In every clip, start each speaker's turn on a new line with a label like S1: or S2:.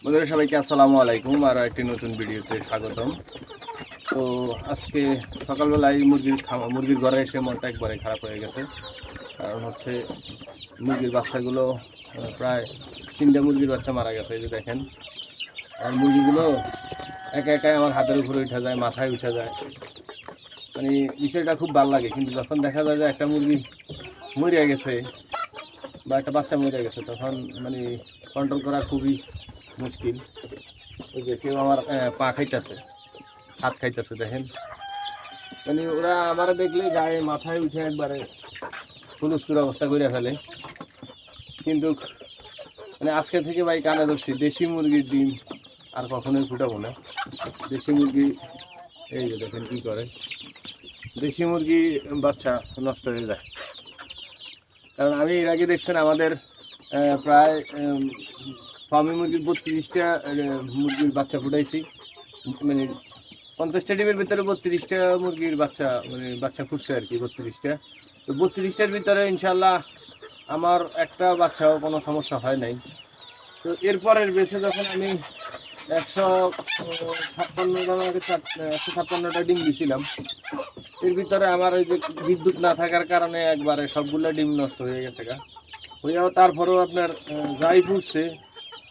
S1: বন্ধুরা সবাইকে আসসালামু আলাইকুম। আরও একটি নতুন ভিডিওতে স্বাগতম। তো আজকে সকালবেলায় মুরগির ঘরে এসে মনটা একবারে খারাপ হয়ে গেছে। কারণ হচ্ছে মুরগির বাচ্চাগুলো প্রায় 3টা মুরগির বাচ্চা মারা গেছে। এই যে দেখেন, আর মুরগিগুলো একা একাই আমার হাতের উপরে উঠে যায়, মাথায় উঠে যায়। মানে বিষয়টা খুব ভালো লাগে, কিন্তু যখন দেখা যায় যে একটা মুরগি মরে গেছে বা একটা বাচ্চা মরে গেছে, তখন মানে কন্ট্রোল করা খুবই মুশকিল। ওই যে কেউ আমার পা খাইতেছে, হাত খাইতেছে, দেখেন। মানে ওরা আমার দেখলে গায়ে মাথায় উঠে একবারে হুলস্থুল অবস্থা করে ফেলে। কিন্তু মানে আজকে থেকে ভাই কানে ধরছি, দেশি মুরগির ডিম আর কখনোই ফুটাবো না। দেশি মুরগি এই যে দেখেন কি করে, দেশি মুরগি বাচ্চা নষ্ট হয়ে যায়। কারণ আমি এর আগে দেখছেন আমাদের প্রায় ফার্মি মুরগির 32টা মুরগির বাচ্চা ফুটাইছি। মানে 50টা ডিমের ভিতরে 32টা মুরগির বাচ্চা, মানে বাচ্চা ফুটছে আর কি, 32টা। তো 32টার ভিতরে ইনশাল্লাহ আমার একটা বাচ্চাও কোনো সমস্যা হয় নাই। তো এরপরের বেছে যখন আমি 156টা ডিম দিয়েছিলাম, এর ভিতরে আমার ওই যে বিদ্যুৎ না থাকার কারণে একবারে সবগুলো ডিম নষ্ট হয়ে গেছে গা। হইয়াও তারপরেও আপনার যাই ফুটছে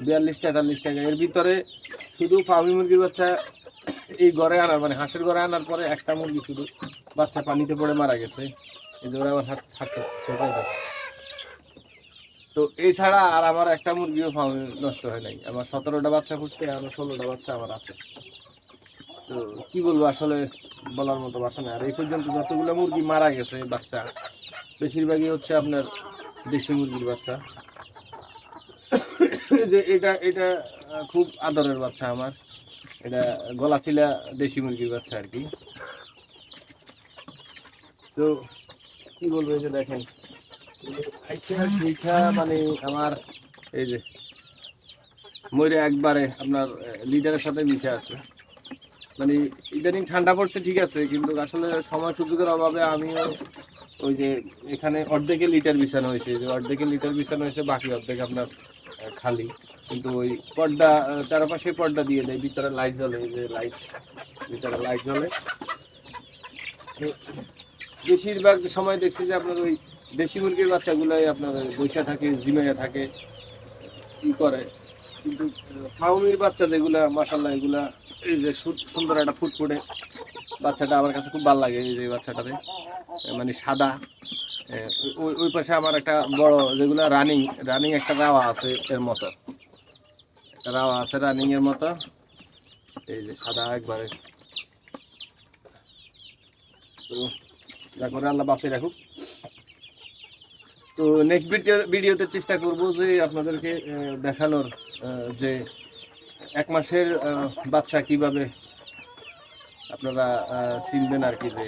S1: 42-43 টাকা, এর ভিতরে শুধু ফার্মি মুরগির বাচ্চা এই ঘরে আনার, মানে হাঁসের ঘরে আনার পরে একটা মুরগি শুধু বাচ্চা পানিতে পড়ে মারা গেছে। এই যে ওরা আমার হাতটা ঠোকাই যাচ্ছে। তো এছাড়া আর আমার একটা মুরগিও নষ্ট হয় নাই। আমার 17টা বাচ্চা ফুটছে, আরো 16টা বাচ্চা আমার আছে। তো কি বলবো, আসলে বলার মতো ভাষা নেই। আর এই পর্যন্ত যতগুলো মুরগি মারা গেছে বাচ্চা, বেশিরভাগই হচ্ছে আপনার দেশি মুরগির বাচ্চা। যে এটা এটা খুব আদরের বাচ্চা আমার, এটা গলাচিলা দেশি মুরগির বাচ্চা আর কি। তো কি বলবো, এই যে দেখেন মানে আমার এই যে ময়ূরে একবারে আপনার লিডারের সাথে মিশে আছে। মানে ইদানিং ঠান্ডা পড়ছে ঠিক আছে, কিন্তু আসলে সময় সুযোগের অভাবে আমিও ওই যে এখানে অর্ধেকের লিটার বিছানো হয়েছে, যে অর্ধেকের লিটার বিছানো হয়েছে, বাকি অর্ধেক আপনার খালি। কিন্তু ওই পর্দা চারপাশে পর্দা দিয়ে দেয়, ভিতরে লাইট জ্বলে, এই যে লাইট, ভিতরে লাইট জ্বলে। বেশিরভাগ সময় দেখছি যে আপনার ওই দেশি মুরগির বাচ্চাগুলাই আপনার বৈশা থাকে, ঝিমাইয়া থাকে, কি করে। কিন্তু ফাউমির বাচ্চা যেগুলা মাশাল্লাহ, এগুলা এই যে সুন্দর একটা ফুটফুটে বাচ্চাটা আমার কাছে খুব ভালো লাগে। এই যে বাচ্চাটাতে মানে সাদা, ওই ওই পাশে আমার একটা বড় যেগুলা রানিং রানিং একটা রাওয়া আছে এর মতো, একটা রাওয়া আছে রানিং এর মতো, এই যে সাদা একবারে। তো যা করে আল্লাহ বাঁচিয়ে রাখুক। তো নেক্সট ভিডিওতে চেষ্টা করব যে আপনাদেরকে দেখানোর যে 1 মাসের বাচ্চা কিভাবে আপনারা চিনবেন আর কি, যে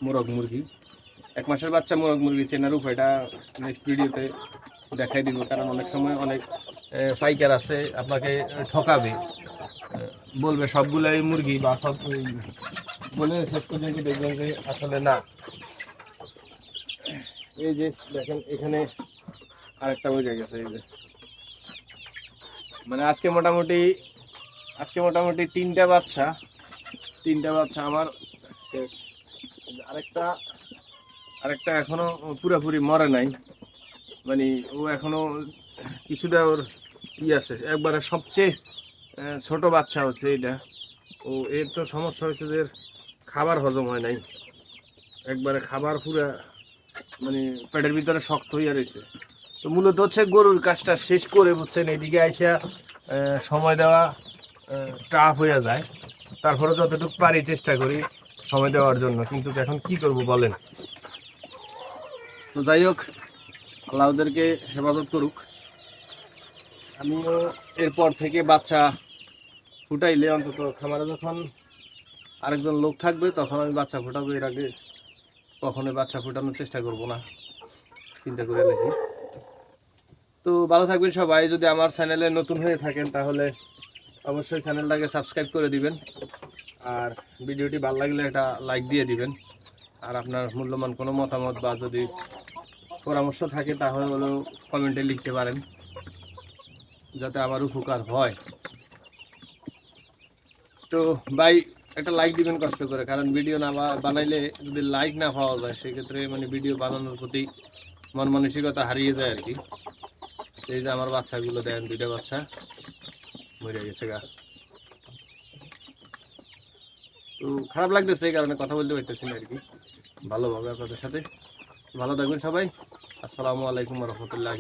S1: মোরগ মুরগি 1 মাসের বাচ্চা মোরগ মুরগি চেনার উপায়টা নেক্সট ভিডিওতে দেখাই দিব। কারণ অনেক সময় অনেক পাইকার আছে আপনাকে ঠকাবে, বলবে সবগুলাই মুরগি বা সব বলে শেষ পর্যন্ত দেখবেন যে আসলে না। এই যে দেখেন এখানে আরেকটা বোঝা গেছে, এই যে মানে আজকে মোটামুটি 3টা বাচ্চা আমার শেষ। আরেকটা আরেকটা এখনো পুরোপুরি মরে নাই, মানে ও এখনো কিছুটা ওর আছে। একবারে সবচেয়ে ছোট বাচ্চা হচ্ছে এটা। ও এর তো সমস্যা হয়েছে যে খাবার হজম হয় নাই, একবারে খাবার পুরা মানে পেটের ভিতরে শক্ত হয়ে রয়েছে। তো মূলত হচ্ছে গরুর কাজটা শেষ করে বুঝছেন এদিকে আইসা সময় দেওয়া টাফ হয়ে যায়। তারপরে যতটুকু পারি চেষ্টা করি সময় দেওয়ার জন্য, কিন্তু এখন কি করব বলেন। তো যাই হোক, আল্লাহ ওদেরকে হেফাজত করুক। আমিও এরপর থেকে বাচ্চা ফুটাইলে অন্তত খামারে যখন আরেকজন লোক থাকবে তখন আমি বাচ্চা ফুটাবো, এর আগে কখনোই বাচ্চা ফুটানোর চেষ্টা করব না, চিন্তা করে রেখি। তো ভালো থাকবেন সবাই। যদি আমার চ্যানেলে নতুন হয়ে থাকেন তাহলে অবশ্যই চ্যানেলটাকে সাবস্ক্রাইব করে দিবেন, আর ভিডিওটি ভালো লাগলে একটা লাইক দিয়ে দিবেন। আর আপনার মূল্যবান কোনো মতামত বা যদি পরামর্শ থাকে তাহলে কমেন্টে লিখতে পারেন। যাতে আমার উপকার হয়। তো ভাই একটা লাইক দিবেন কষ্ট করে, কারণ ভিডিও না বানাইলে যদি লাইক না পাওয়া যায় সেক্ষেত্রে মানে ভিডিও বানানোর প্রতি মন মানসিকতা হারিয়ে যায় আর কি। এই যে আমার বাচ্চাগুলো দেন, 2টা বাচ্চা মরে গেছে গা। তো খারাপ লাগতেছে এই কারণে কথা বলতে পারতেছি না আর কি ভালোভাবে আপনাদের সাথে। ভালো থাকবেন সবাই। আসসালামু আলাইকুম রহমতুল্লাহ।